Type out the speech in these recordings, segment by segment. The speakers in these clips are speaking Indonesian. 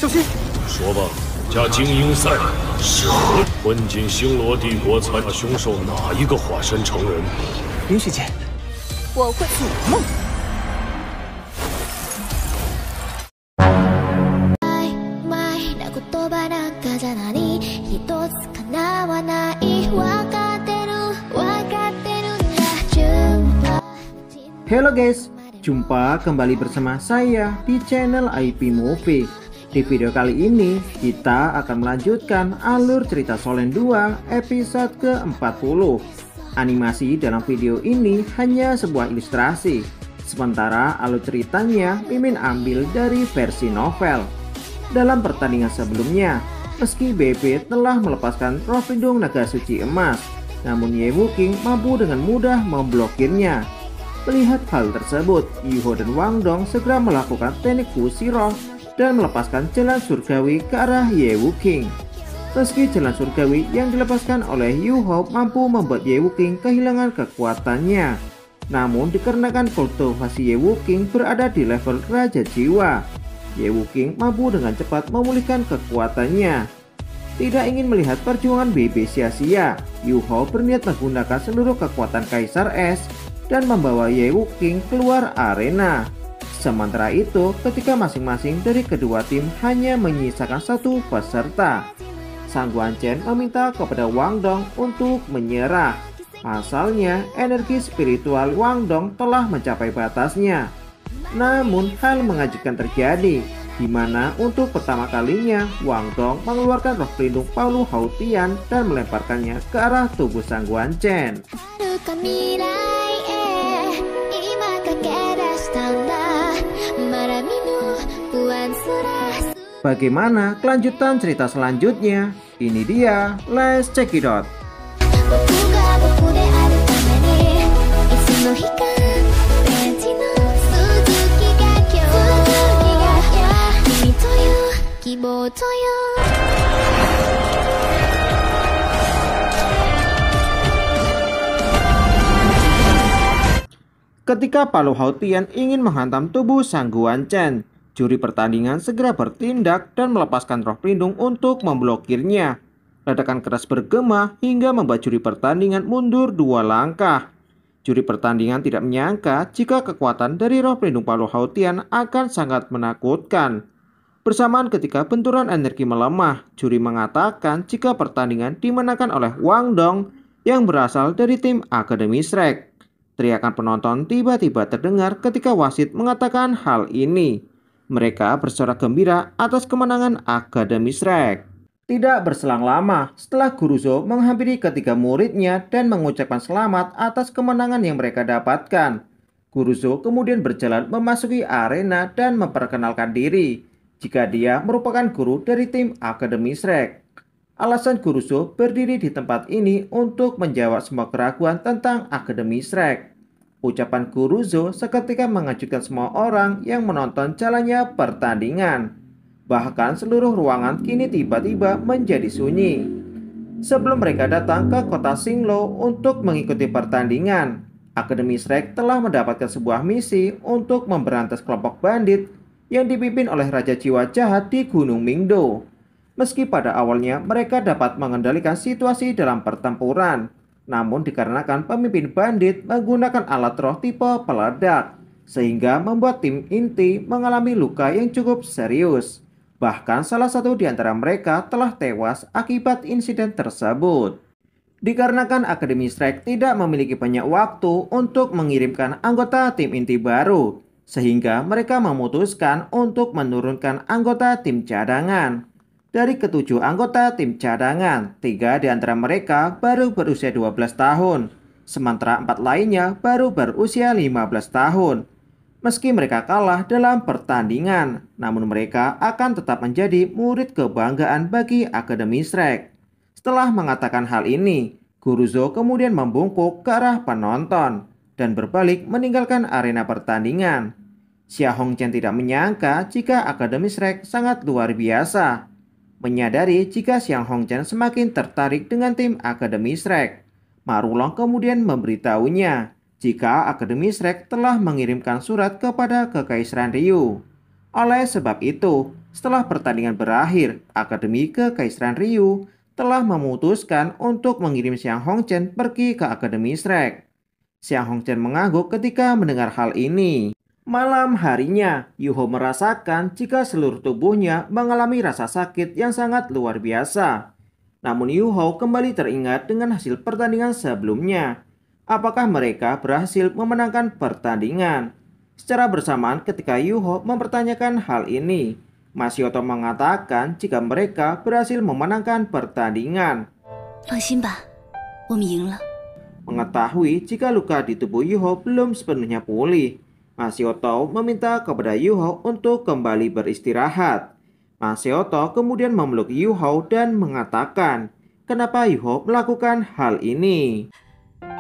小心！说吧，加精英赛是何？混进星罗帝国残杀凶手哪一个化身成人？云学姐，我会做梦。 Halo guys, jumpa kembali bersama saya di channel IP Movie. Di video kali ini kita akan melanjutkan alur cerita Solen 2 episode ke-40. Animasi dalam video ini hanya sebuah ilustrasi, sementara alur ceritanya Mimin ambil dari versi novel. Dalam pertandingan sebelumnya, meski BB telah melepaskan roh pelindung naga suci emas, namun Ye Wuking mampu dengan mudah memblokirnya. Melihat hal tersebut, Yuho dan Wang Dong segera melakukan teknik fusi roh dan melepaskan jalan surgawi ke arah Ye Wuking. Meski jalan surgawi yang dilepaskan oleh Yuho mampu membuat Ye Wuking kehilangan kekuatannya, namun dikarenakan kultivasi Ye Wuking berada di level Raja Jiwa, Ye Wuking mampu dengan cepat memulihkan kekuatannya. Tidak ingin melihat perjuangan BB sia-sia, Yuho berniat menggunakan seluruh kekuatan Kaisar Es dan membawa Ye Wuking keluar arena. Sementara itu, ketika masing-masing dari kedua tim hanya menyisakan satu peserta, Sang Guanchen meminta kepada Wang Dong untuk menyerah. Pasalnya, energi spiritual Wang Dong telah mencapai batasnya. Namun, hal mengejutkan terjadi, di mana untuk pertama kalinya Wang Dong mengeluarkan roh pelindung Palu Hautian dan melemparkannya ke arah tubuh Sang Guanchen. Bagaimana kelanjutan cerita selanjutnya? Ini dia, let's check it out. Ketika Palu Hautian ingin menghantam tubuh Sang Guanchen, juri pertandingan segera bertindak dan melepaskan roh pelindung untuk memblokirnya. Ledakan keras bergema hingga membuat juri pertandingan mundur 2 langkah. Juri pertandingan tidak menyangka jika kekuatan dari roh pelindung Palu Hautian akan sangat menakutkan. Bersamaan ketika benturan energi melemah, juri mengatakan jika pertandingan dimenangkan oleh Wang Dong yang berasal dari tim Akademi Shrek. Teriakan penonton tiba-tiba terdengar ketika wasit mengatakan hal ini. Mereka bersorak gembira atas kemenangan Akademi Shrek. Tidak berselang lama, setelah Guruzo menghampiri ketiga muridnya dan mengucapkan selamat atas kemenangan yang mereka dapatkan, Guruzo kemudian berjalan memasuki arena dan memperkenalkan diri jika dia merupakan guru dari tim Akademi Shrek. Alasan Guruzo berdiri di tempat ini untuk menjawab semua keraguan tentang Akademi Shrek. Ucapan Guruzo seketika mengejutkan semua orang yang menonton jalannya pertandingan. Bahkan seluruh ruangan kini tiba-tiba menjadi sunyi. Sebelum mereka datang ke kota Singlo untuk mengikuti pertandingan, Akademi Shrek telah mendapatkan sebuah misi untuk memberantas kelompok bandit yang dipimpin oleh Raja Jiwa Jahat di Gunung Mingdo. Meski pada awalnya mereka dapat mengendalikan situasi dalam pertempuran, namun dikarenakan pemimpin bandit menggunakan alat roh tipe peledak, sehingga membuat tim inti mengalami luka yang cukup serius. Bahkan salah satu di antara mereka telah tewas akibat insiden tersebut. Dikarenakan Akademi Shrek tidak memiliki banyak waktu untuk mengirimkan anggota tim inti baru, sehingga mereka memutuskan untuk menurunkan anggota tim cadangan. Dari ketujuh anggota tim cadangan, 3 di antara mereka baru berusia 12 tahun, sementara 4 lainnya baru berusia 15 tahun. Meski mereka kalah dalam pertandingan, namun mereka akan tetap menjadi murid kebanggaan bagi Akademi Shrek. Setelah mengatakan hal ini, Guruzo kemudian membungkuk ke arah penonton dan berbalik meninggalkan arena pertandingan. Xia Hongchen tidak menyangka jika Akademi Shrek sangat luar biasa. Menyadari jika Xiang Hongchen semakin tertarik dengan tim Akademi Shrek, Ma Rulong kemudian memberitahunya jika Akademi Shrek telah mengirimkan surat kepada Kekaisaran Ryu. Oleh sebab itu, setelah pertandingan berakhir, Akademi Kekaisaran Ryu telah memutuskan untuk mengirim Xiang Hongchen pergi ke Akademi Shrek. Xiang Hongchen mengangguk ketika mendengar hal ini. Malam harinya, Yuho merasakan jika seluruh tubuhnya mengalami rasa sakit yang sangat luar biasa. Namun Yuho kembali teringat dengan hasil pertandingan sebelumnya. Apakah mereka berhasil memenangkan pertandingan? Secara bersamaan ketika Yuho mempertanyakan hal ini, Masioto mengatakan jika mereka berhasil memenangkan pertandingan. 放心吧，我们赢了。 Mengetahui jika luka di tubuh Yuho belum sepenuhnya pulih, Masioto meminta kepada Yuho untuk kembali beristirahat. Masioto kemudian memeluk Yuho dan mengatakan, kenapa Yuho melakukan hal ini.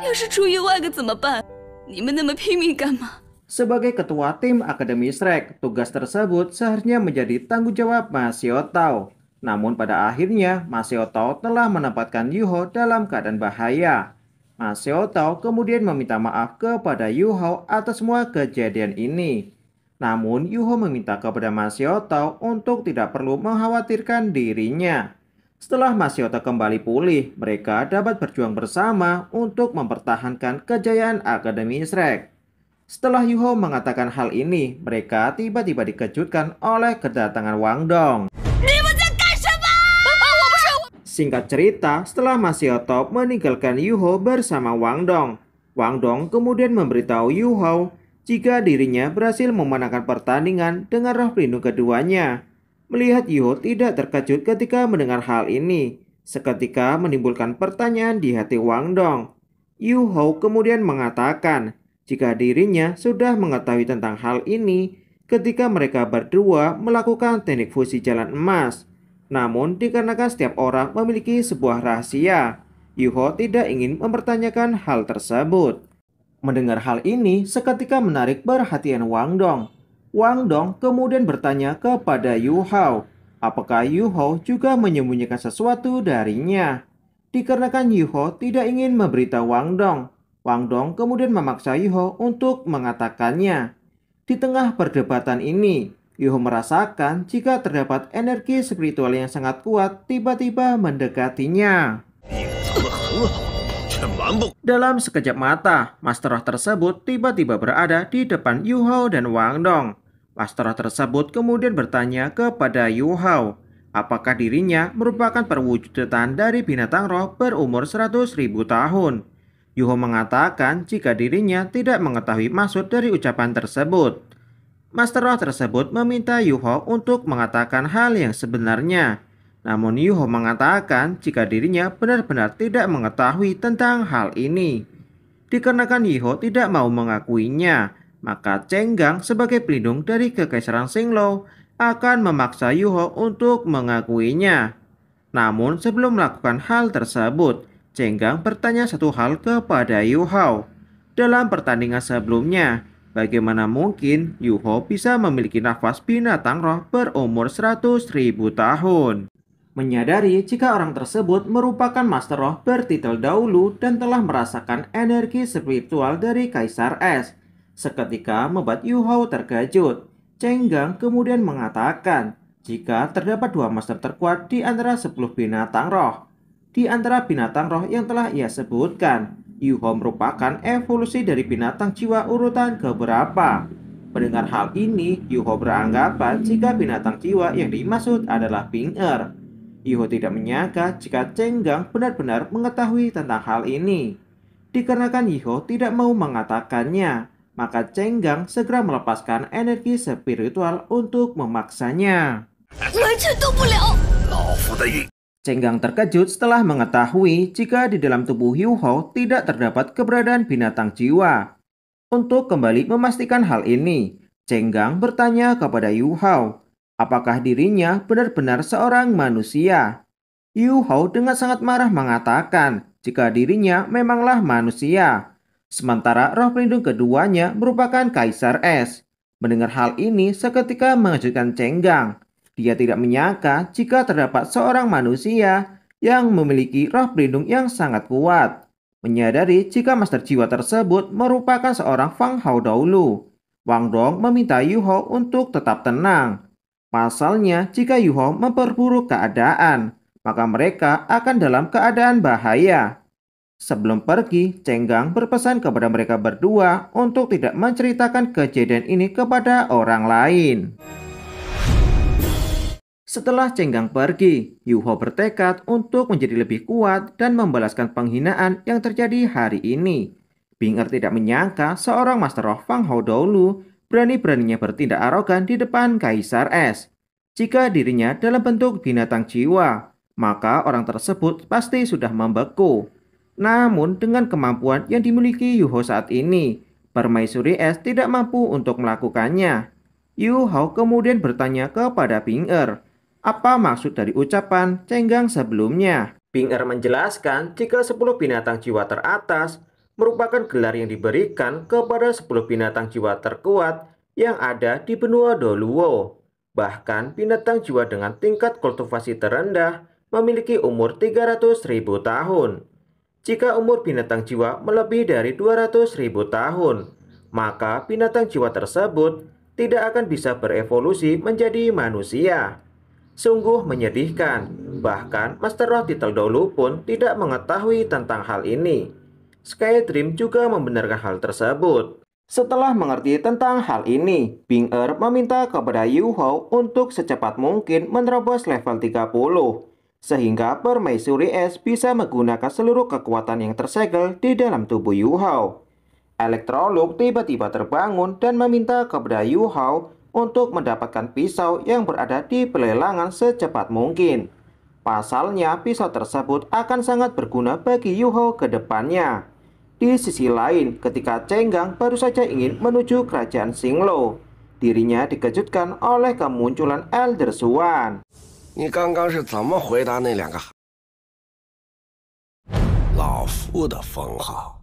要是出意外可怎么办？你们那么拼命干嘛？ Sebagai ketua tim Akademi Shrek, tugas tersebut seharusnya menjadi tanggung jawab Masioto. Namun pada akhirnya, Masioto telah menempatkan Yuho dalam keadaan bahaya. Masioto kemudian meminta maaf kepada Yuho atas semua kejadian ini. Namun, Yuho meminta kepada Masioto untuk tidak perlu mengkhawatirkan dirinya. Setelah Masioto kembali pulih, mereka dapat berjuang bersama untuk mempertahankan kejayaan Akademi Shrek. Setelah Yuho mengatakan hal ini, mereka tiba-tiba dikejutkan oleh kedatangan Wang Dong. Singkat cerita, setelah Masioto meninggalkan Yuho bersama Wang Dong, Wang Dong kemudian memberitahu Yuho jika dirinya berhasil memenangkan pertandingan dengan roh pelindung keduanya. Melihat Yuho tidak terkejut ketika mendengar hal ini, seketika menimbulkan pertanyaan di hati Wang Dong. Yuho kemudian mengatakan jika dirinya sudah mengetahui tentang hal ini ketika mereka berdua melakukan teknik fusi jalan emas. Namun dikarenakan setiap orang memiliki sebuah rahasia, Yuho tidak ingin mempertanyakan hal tersebut. Mendengar hal ini seketika menarik perhatian Wang Dong. Wang Dong kemudian bertanya kepada Yuho, apakah Yuho juga menyembunyikan sesuatu darinya. Dikarenakan Yuho tidak ingin memberitahu Wang Dong, Wang Dong kemudian memaksa Yuho untuk mengatakannya. Di tengah perdebatan ini, Yuho merasakan jika terdapat energi spiritual yang sangat kuat tiba-tiba mendekatinya. Dalam sekejap mata, Master Roh tersebut tiba-tiba berada di depan Yuho dan Wang Dong. Master Roh tersebut kemudian bertanya kepada Yuho, apakah dirinya merupakan perwujudan dari binatang roh berumur 100.000 tahun. Yuho mengatakan jika dirinya tidak mengetahui maksud dari ucapan tersebut. Master Roh tersebut meminta Yuho untuk mengatakan hal yang sebenarnya. Namun Yuho mengatakan jika dirinya benar-benar tidak mengetahui tentang hal ini. Dikarenakan Yuho tidak mau mengakuinya, maka Cenggang sebagai pelindung dari Kekaisaran Xinglo akan memaksa Yuho untuk mengakuinya. Namun sebelum melakukan hal tersebut, Cenggang bertanya satu hal kepada Yuho. Dalam pertandingan sebelumnya, bagaimana mungkin Yuho bisa memiliki nafas binatang roh berumur 100.000 tahun? Menyadari jika orang tersebut merupakan Master Roh bertitel dahulu dan telah merasakan energi spiritual dari Kaisar Es, seketika membuat Yuho terkejut. Cenggang kemudian mengatakan jika terdapat dua master terkuat di antara 10 binatang roh. Di antara binatang roh yang telah ia sebutkan, Yuho merupakan evolusi dari binatang jiwa urutan keberapa. Mendengar hal ini, Yuho beranggapan jika binatang jiwa yang dimaksud adalah Ping Er. Yuho tidak menyangka jika Cenggang benar-benar mengetahui tentang hal ini. Dikarenakan Yuho tidak mau mengatakannya, maka Cenggang segera melepaskan energi spiritual untuk memaksanya. Cenggang terkejut setelah mengetahui jika di dalam tubuh Yuho tidak terdapat keberadaan binatang jiwa. Untuk kembali memastikan hal ini, Cenggang bertanya kepada Yuho, apakah dirinya benar-benar seorang manusia. Yuho dengan sangat marah mengatakan jika dirinya memanglah manusia. Sementara roh pelindung keduanya merupakan Kaisar Es. Mendengar hal ini seketika mengejutkan Cenggang. Dia tidak menyangka jika terdapat seorang manusia yang memiliki roh pelindung yang sangat kuat. Menyadari jika master jiwa tersebut merupakan seorang Fang Hao dahulu. Wang Dong meminta Yu Hao untuk tetap tenang. Pasalnya, jika Yu Hao memperburuk keadaan, maka mereka akan dalam keadaan bahaya. Sebelum pergi, Cheng Gang berpesan kepada mereka berdua untuk tidak menceritakan kejadian ini kepada orang lain. Setelah Cheng Gang pergi, Yu Hao bertekad untuk menjadi lebih kuat dan membalaskan penghinaan yang terjadi hari ini. Bing Er tidak menyangka seorang Master Roh Fang Hao dahulu berani-beraninya bertindak arogan di depan Kaisar Es. Jika dirinya dalam bentuk binatang jiwa, maka orang tersebut pasti sudah membeku. Namun dengan kemampuan yang dimiliki Yu Hao saat ini, Permaisuri Es tidak mampu untuk melakukannya. Yu Hao kemudian bertanya kepada Bing Er, apa maksud dari ucapan Cheng Gang sebelumnya? Bing Er menjelaskan jika 10 binatang jiwa teratas merupakan gelar yang diberikan kepada 10 binatang jiwa terkuat yang ada di benua Doluo. Bahkan binatang jiwa dengan tingkat kultivasi terendah memiliki umur 300.000 tahun. Jika umur binatang jiwa melebihi dari 200.000 tahun, maka binatang jiwa tersebut tidak akan bisa berevolusi menjadi manusia. Sungguh menyedihkan, bahkan Master Roh Titel Dolu pun tidak mengetahui tentang hal ini. Skydream juga membenarkan hal tersebut. Setelah mengerti tentang hal ini, Bing Er meminta kepada Yu Hao untuk secepat mungkin menerobos level 30, sehingga Permaisuri Es bisa menggunakan seluruh kekuatan yang tersegel di dalam tubuh Yu Hao. Elektroluk tiba-tiba terbangun dan meminta kepada Yu Hao untuk mendapatkan pisau yang berada di pelelangan secepat mungkin. Pasalnya, pisau tersebut akan sangat berguna bagi Yu Hao ke depannya. Di sisi lain, ketika Cheng Gang baru saja ingin menuju kerajaan Xinglo, dirinya dikejutkan oleh kemunculan Elder Swan. 你刚刚是怎么回答那两个？老夫的封号